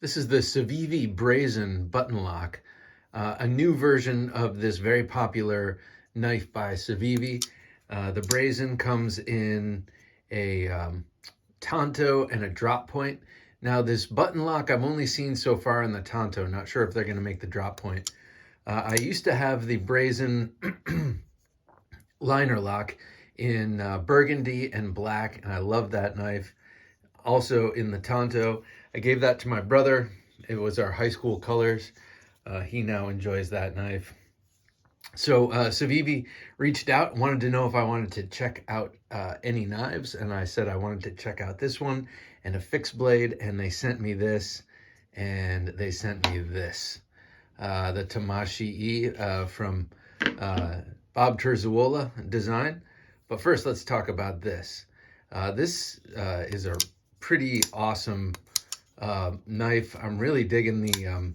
This is the Civivi Brazen Button Lock, a new version of this very popular knife by Civivi. The Brazen comes in a Tanto and a drop point. Now this button lock I've only seen so far in the Tanto, not sure if they're going to make the drop point. I used to have the Brazen liner lock in burgundy and black, and I love that knife. Also in the Tanto, I gave that to my brother. It was our high school colors. He now enjoys that knife. So Civivi reached out, wanted to know if I wanted to check out any knives, and I said I wanted to check out this one and a fixed blade, and they sent me this, and they sent me this. The Tamashii from Bob Terzuola design. But first, let's talk about this. This is a pretty awesome knife. I'm really digging the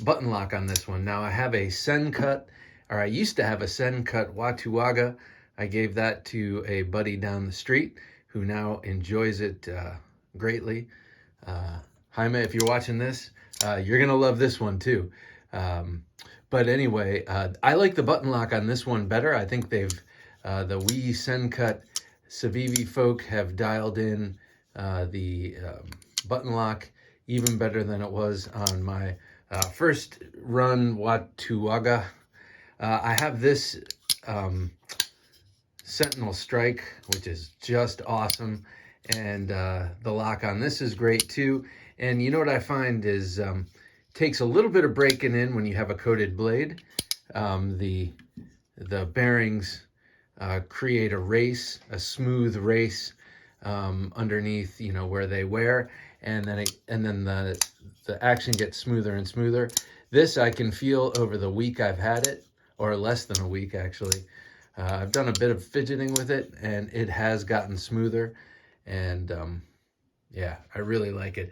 button lock on this one. Now I have a Sen cut, or I used to have a Sen cut Watuwaga. I gave that to a buddy down the street who now enjoys it greatly. Jaime, if you're watching this, you're gonna love this one too. But anyway, I like the button lock on this one better. I think they've the wee Sen cut Civivi folk have dialed in the button lock even better than it was on my first run Watuwaga. I have this Sentinel Strike, which is just awesome, and the lock on this is great too. And you know what I find is takes a little bit of breaking in when you have a coated blade. The bearings create a race, a smooth race underneath, you know, where they wear, and then the action gets smoother and smoother. This I can feel over the week I've had it, or less than a week actually. I've done a bit of fidgeting with it, and it has gotten smoother, and yeah, I really like it.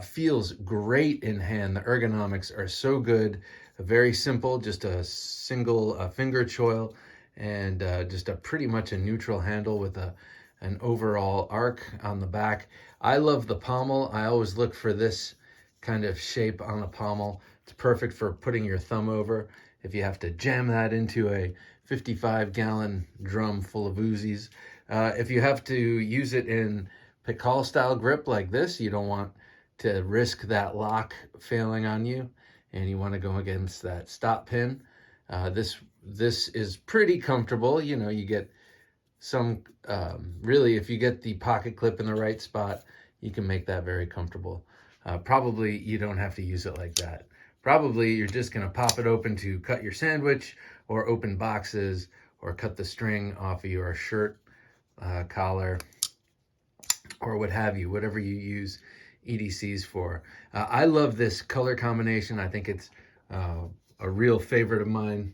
Feels great in hand. The ergonomics are so good. Very simple, just a single finger choil, and just pretty much a neutral handle with an overall arc on the back. I love the pommel. I always look for this kind of shape on the pommel. It's perfect for putting your thumb over if you have to jam that into a 55-gallon drum full of Uzis. If you have to use it in Pikal style grip like this, you don't want to risk that lock failing on you, and you want to go against that stop pin. This is pretty comfortable. You know, you get some, really, if you get the pocket clip in the right spot, you can make that very comfortable. Probably you don't have to use it like that. Probably you're just going to pop it open to cut your sandwich, or open boxes, or cut the string off of your shirt collar, or what have you, whatever you use EDCs for. I love this color combination. I think it's a real favorite of mine.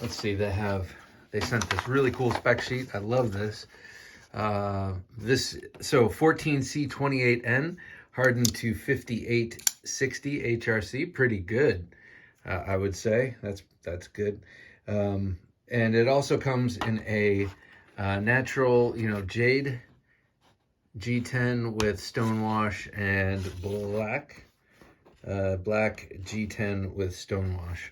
Let's see, they sent this really cool spec sheet. I love this. So 14C28N, hardened to 5860 HRC, pretty good. I would say that's good. And it also comes in a natural, you know, jade G10 with stonewash, and black G10 with stonewash.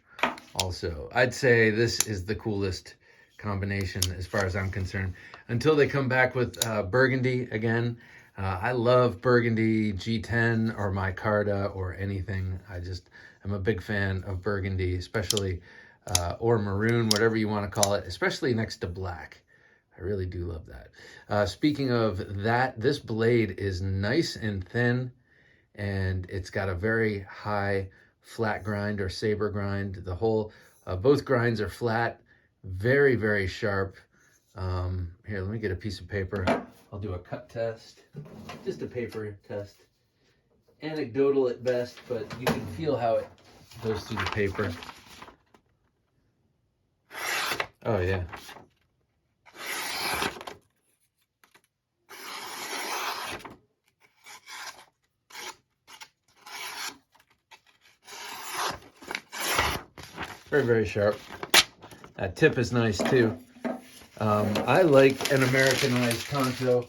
Also, I'd say this is the coolest combination as far as I'm concerned, until they come back with burgundy again. I love burgundy G10 or micarta or anything. I'm a big fan of burgundy, especially or maroon, whatever you want to call it, especially next to black. I really do love that. Speaking of that, this blade is nice and thin, and it's got a very high flat grind or saber grind. The whole, both grinds are flat, very, very sharp. Here, let me get a piece of paper. I'll do a cut test, just a paper test. Anecdotal at best, but you can feel how it goes through the paper. Oh yeah. Very, very sharp. That tip is nice too. I like an Americanized Tanto.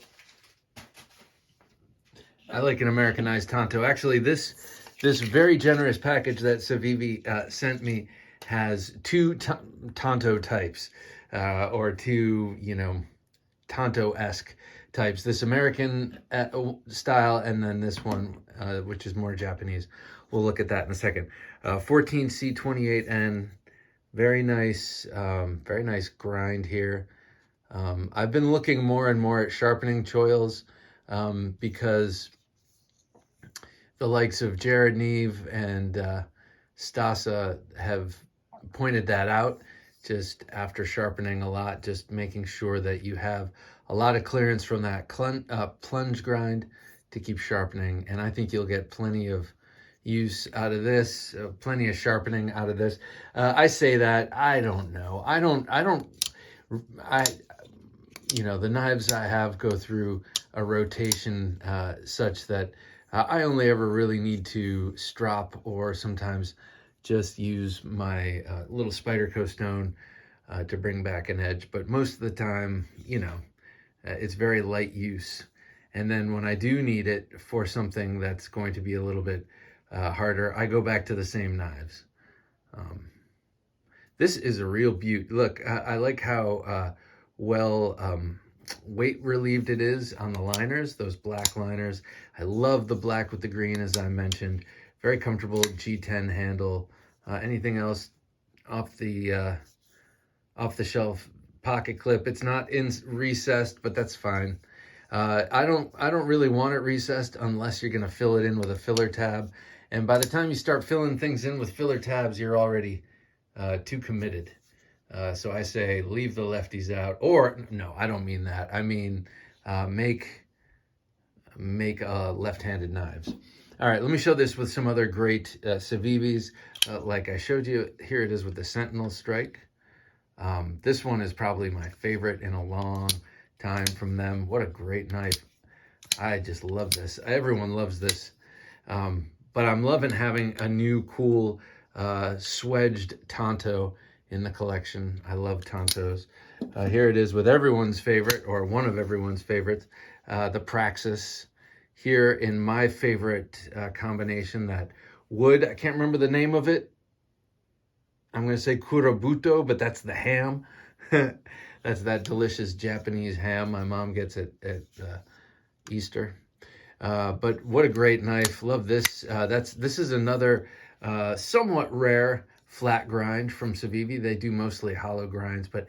I like an Americanized Tanto. Actually, this very generous package that Civivi sent me has two Tanto types, or two, you know, Tanto-esque types. This American style, and then this one, which is more Japanese. We'll look at that in a second. 14C28N, very nice grind here. I've been looking more and more at sharpening choils because the likes of Jared Neve and Stasa have pointed that out, just after sharpening a lot, just making sure that you have a lot of clearance from that plunge grind to keep sharpening. And I think you'll get plenty of use out of this, plenty of sharpening out of this. I say that, I don't know. You know, the knives I have go through a rotation such that I only ever really need to strop, or sometimes just use my little Spyderco stone to bring back an edge. But most of the time, you know, it's very light use. And then when I do need it for something that's going to be a little bit harder, I go back to the same knives. This is a real beaut. Look, I like how well weight relieved it is on the liners, those black liners. I love the black with the green, as I mentioned. Very comfortable G10 handle. Anything else off the shelf pocket clip? It's not recessed, but that's fine. I don't really want it recessed unless you're gonna fill it in with a filler tab. And by the time you start filling things in with filler tabs, you're already too committed. So I say leave the lefties out. Or no, I don't mean that. I mean make left-handed knives. All right, let me show this with some other great Civivis. Like I showed you, here it is with the Sentinel Strike. This one is probably my favorite in a long time from them. What a great knife. I just love this. Everyone loves this. But I'm loving having a new cool swedged Tanto in the collection. I love Tantos. Here it is with everyone's favorite, or one of everyone's favorites, the Praxis. Here in my favorite combination, that wood, I can't remember the name of it. I'm going to say Kurabuto, but that's the ham. That's that delicious Japanese ham my mom gets at Easter. But what a great knife. Love this. This is another somewhat rare flat grind from Civivi. They do mostly hollow grinds, but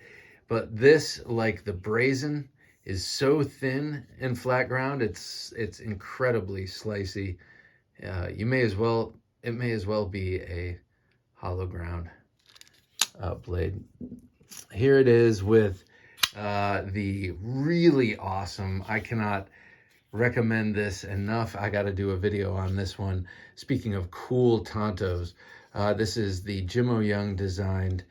this, like the Brazen, is so thin and flat ground. It's incredibly slicey. It may as well be a hollow ground blade. Here it is with the really awesome, I cannot recommend this enough. I got to do a video on this one. Speaking of cool Tantos, this is the Jimmo Young designed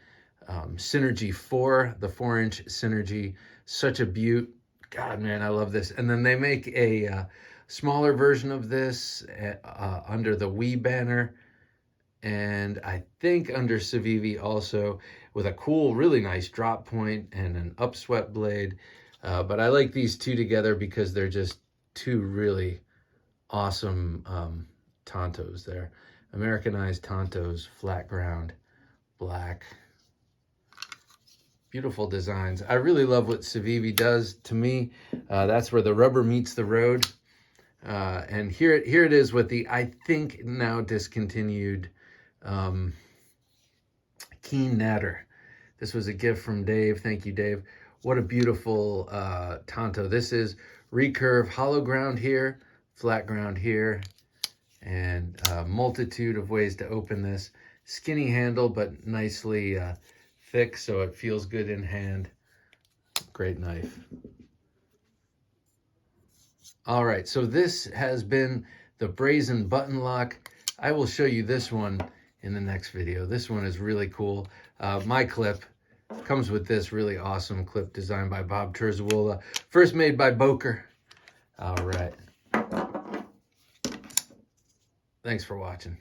Synergy 4, the 4-inch Synergy. Such a beaut. God, man, I love this. And then they make a smaller version of this under the Wii banner, and I think under Civivi also, with a cool, really nice drop point and an upswept blade. But I like these two together because they're just two really awesome Tantos there. Americanized Tantos, flat ground, black. Beautiful designs. I really love what Civivi does. To me, that's where the rubber meets the road. And here it is with the, I think, now discontinued Keen Natter. This was a gift from Dave. Thank you, Dave. What a beautiful Tanto. This is recurve, hollow ground here, flat ground here, and a multitude of ways to open this. Skinny handle, but nicely thick, so it feels good in hand. Great knife. All right, so this has been the Brazen Button Lock. I will show you this one in the next video. This one is really cool. My clip comes with this really awesome clip designed by Bob Terzuola, first made by Boker. All right. Thanks for watching.